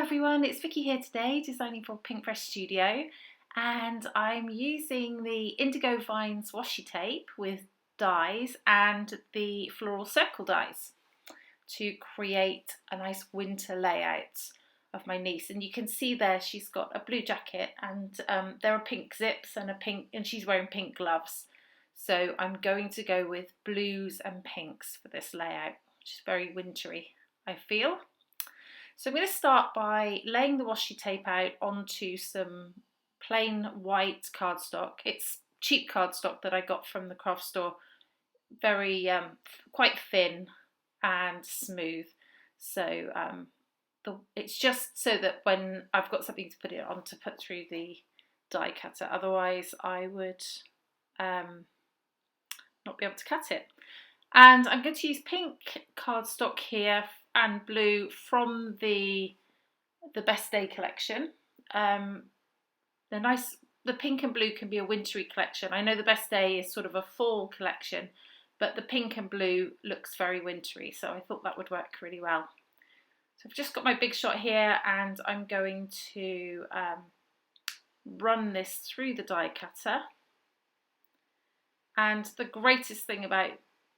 everyone, it's Vicky here today, designing for Pinkfresh Studio, and I'm using the Indigo Vines Washi tape with dies and the Floral Circle dies to create a nice winter layout of my niece. And you can see there she's got a blue jacket and there are pink zips and she's wearing pink gloves. So I'm going to go with blues and pinks for this layout, which is very wintry, I feel. So I'm going to start by laying the washi tape out onto some plain white cardstock. It's cheap cardstock that I got from the craft store, very quite thin and smooth. So it's just so that when I've got something to put it on to put through the die cutter, otherwise I would not be able to cut it. And I'm going to use pink cardstock here and blue from the Best Day collection. The pink and blue can be a wintry collection. I know the Best Day is sort of a fall collection, but the pink and blue looks very wintry, so I thought that would work really well. So I've just got my big shot here, and I'm going to run this through the die cutter. And the greatest thing about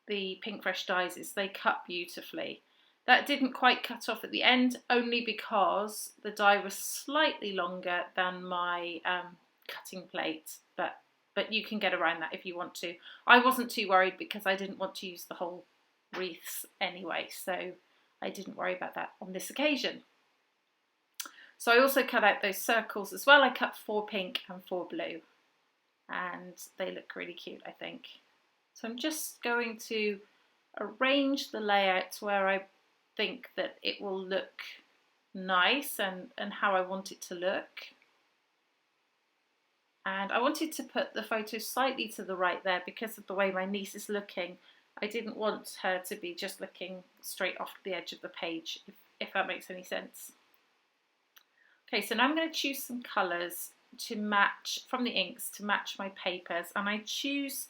the Pinkfresh dies is they cut beautifully. That didn't quite cut off at the end, only because the die was slightly longer than my cutting plate, but you can get around that if you want to. I wasn't too worried because I didn't want to use the whole wreaths anyway, so I didn't worry about that on this occasion. So I also cut out those circles as well. I cut 4 pink and 4 blue, and they look really cute, I think. So I'm just going to arrange the layout to where I think that it will look nice and how I want it to look. And I wanted to put the photo slightly to the right there because of the way my niece is looking. I didn't want her to be just looking straight off the edge of the page, if that makes any sense. Okay, so now I'm going to choose some colours to match from the inks to match my papers, and I choose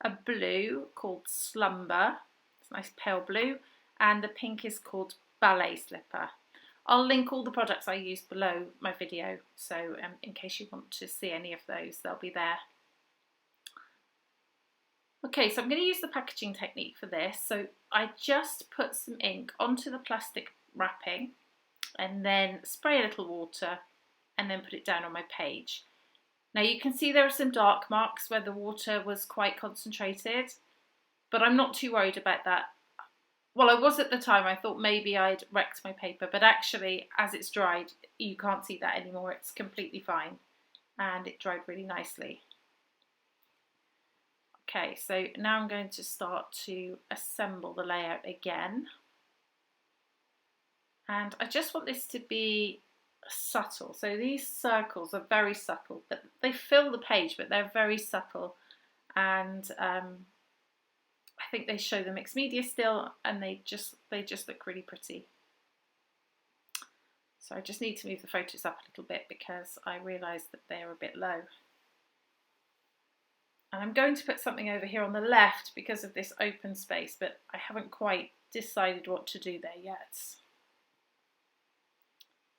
a blue called Slumber. It's a nice pale blue, and the pink is called Ballet Slipper. I'll link all the products I used below my video, so in case you want to see any of those, they'll be there. Okay, so I'm going to use the packaging technique for this. So I just put some ink onto the plastic wrapping and then spray a little water and then put it down on my page. Now you can see there are some dark marks where the water was quite concentrated, but I'm not too worried about that. Well, I was at the time. I thought maybe I'd wrecked my paper, but actually as it's dried, you can't see that anymore. It's completely fine, and it dried really nicely. Okay, so now I'm going to start to assemble the layout again. And I just want this to be subtle. So these circles are very subtle, but they fill the page, but they're very subtle. And I think they show the mixed media still, and they just look really pretty. So I just need to move the photos up a little bit because I realised that they're a bit low. And I'm going to put something over here on the left because of this open space, but I haven't quite decided what to do there yet.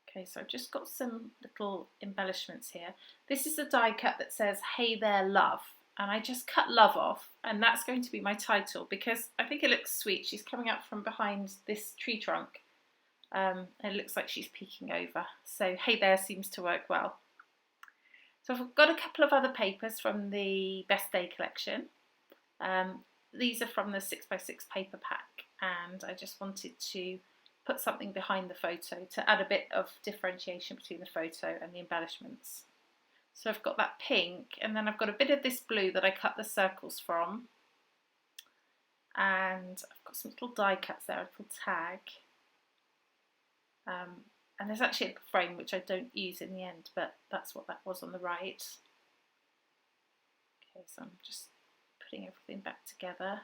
Okay, so I've just got some little embellishments here. This is a die cut that says, "Hey there, love." And I just cut love off, and that's going to be my title because I think it looks sweet. She's coming up from behind this tree trunk. And it looks like she's peeking over. So "Hey there" seems to work well. So I've got a couple of other papers from the Best Day collection. These are from the 6x6 paper pack, and I just wanted to put something behind the photo to add a bit of differentiation between the photo and the embellishments. So I've got that pink, and then I've got a bit of this blue that I cut the circles from. And I've got some little die cuts there, a little tag. And there's actually a frame which I don't use in the end, but that's what that was on the right. Okay, so I'm just putting everything back together.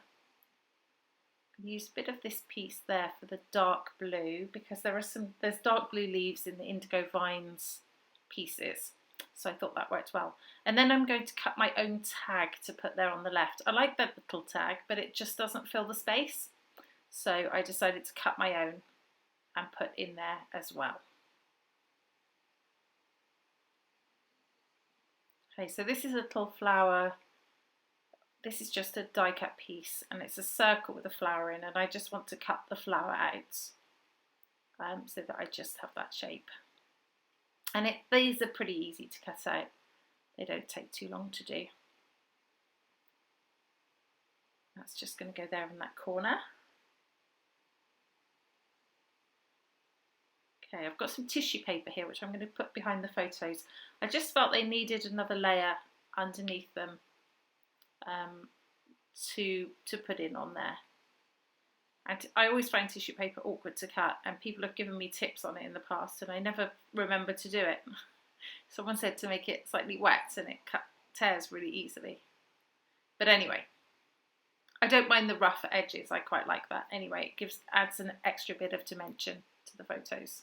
I used a bit of this piece there for the dark blue because there's dark blue leaves in the Indigo Vines pieces. So I thought that worked well. And then I'm going to cut my own tag to put there on the left. I like that little tag, but it just doesn't fill the space. So I decided to cut my own and put in there as well. Okay, so this is a little flower. This is just a die cut piece, and it's a circle with a flower in, and I just want to cut the flower out so that I just have that shape. And these are pretty easy to cut out. They don't take too long to do. That's just going to go there in that corner. Okay, I've got some tissue paper here, which I'm going to put behind the photos. I just felt they needed another layer underneath them to put in on there. And I always find tissue paper awkward to cut, and people have given me tips on it in the past, and I never remember to do it. Someone said to make it slightly wet, and it tears really easily. But anyway, I don't mind the rough edges. I quite like that. Anyway, it adds an extra bit of dimension to the photos.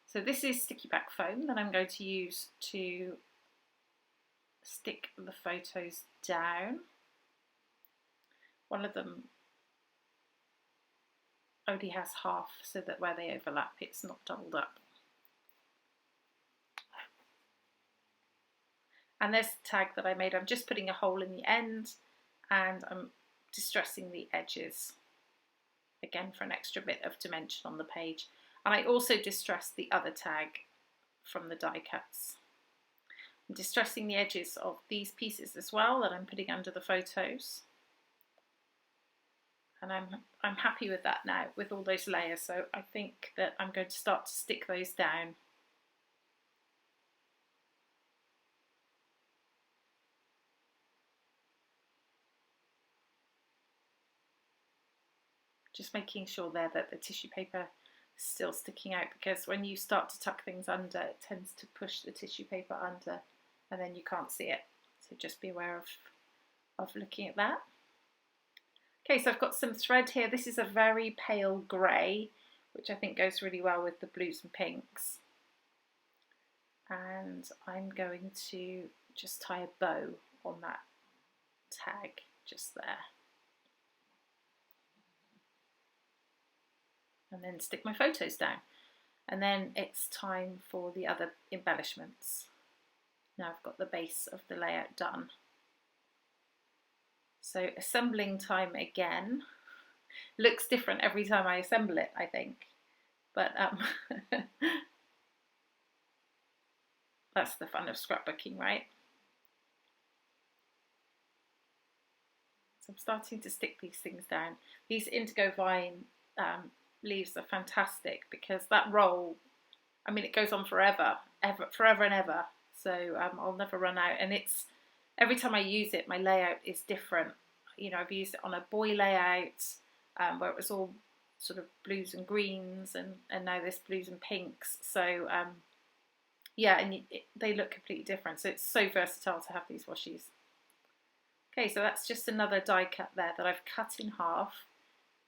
So this is sticky back foam that I'm going to use to stick the photos down. One of them only has half, so that where they overlap it's not doubled up. And there's the tag that I made. I'm just putting a hole in the end, and I'm distressing the edges again for an extra bit of dimension on the page. And I also distressed the other tag from the die cuts. I'm distressing the edges of these pieces as well that I'm putting under the photos. And I'm happy with that now, with all those layers. So I think that I'm going to start to stick those down. Just making sure there that the tissue paper is still sticking out, because when you start to tuck things under, it tends to push the tissue paper under, and then you can't see it. So just be aware of looking at that. Okay, so I've got some thread here. This is a very pale grey, which I think goes really well with the blues and pinks. And I'm going to just tie a bow on that tag just there. And then stick my photos down. And then it's time for the other embellishments. Now I've got the base of the layout done. So assembling time again. Looks different every time I assemble it, I think. But that's the fun of scrapbooking, right? So I'm starting to stick these things down. These indigo vine leaves are fantastic, because that roll, I mean, it goes on forever and ever. So I'll never run out, and it's every time I use it, my layout is different. You know, I've used it on a boy layout where it was all sort of blues and greens, and now this blues and pinks. So yeah, and they look completely different. So it's so versatile to have these washies. Okay, so that's just another die cut there that I've cut in half,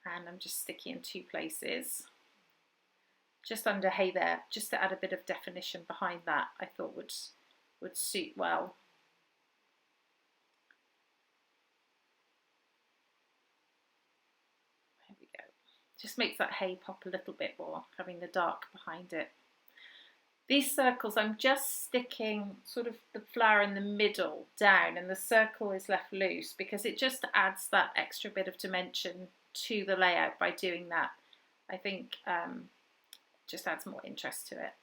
and I'm just sticking in two places. Just under hay there, just to add a bit of definition behind that, I thought would suit well. There we go. Just makes that hay pop a little bit more, having the dark behind it. These circles, I'm just sticking sort of the flower in the middle down, and the circle is left loose, because it just adds that extra bit of dimension to the layout by doing that. I think just adds more interest to it.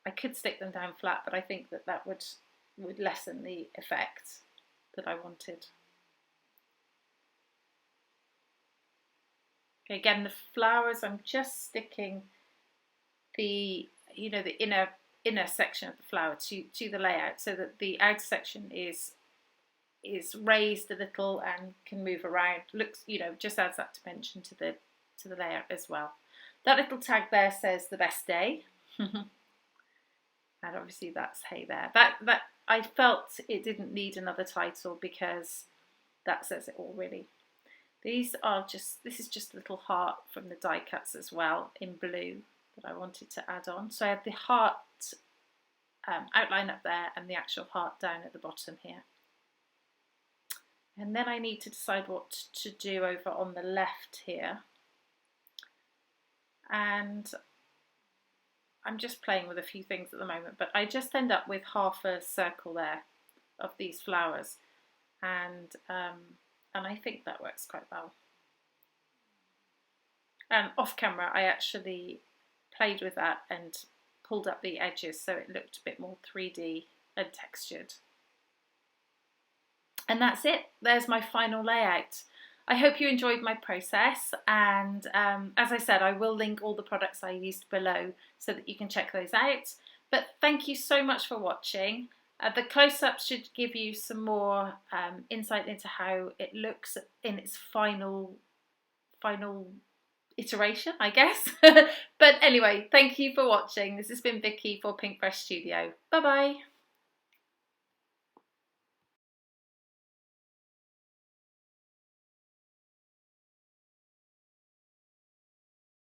I could stick them down flat, but I think that would lessen the effect that I wanted. Okay, again, the flowers, I'm just sticking the inner section of the flower to the layout, so that the outer section is raised a little and can move around. Looks, just adds that dimension to the layout as well. That little tag there says the best day. And obviously that's hay there. That I felt it didn't need another title, because that says it all really. This is just a little heart from the die cuts as well in blue that I wanted to add on. So I had the heart outline up there and the actual heart down at the bottom here. And then I need to decide what to do over on the left here. And I'm just playing with a few things at the moment, but I just end up with half a circle there of these flowers. And I think that works quite well. And off camera, I actually played with that and pulled up the edges so it looked a bit more 3D and textured. And that's it. There's my final layout. I hope you enjoyed my process, and as I said, I will link all the products I used below so that you can check those out. But thank you so much for watching. The close-up should give you some more insight into how it looks in its final iteration, I guess. But anyway, thank you for watching. This has been Vicky for Pink Fresh Studio. Bye bye.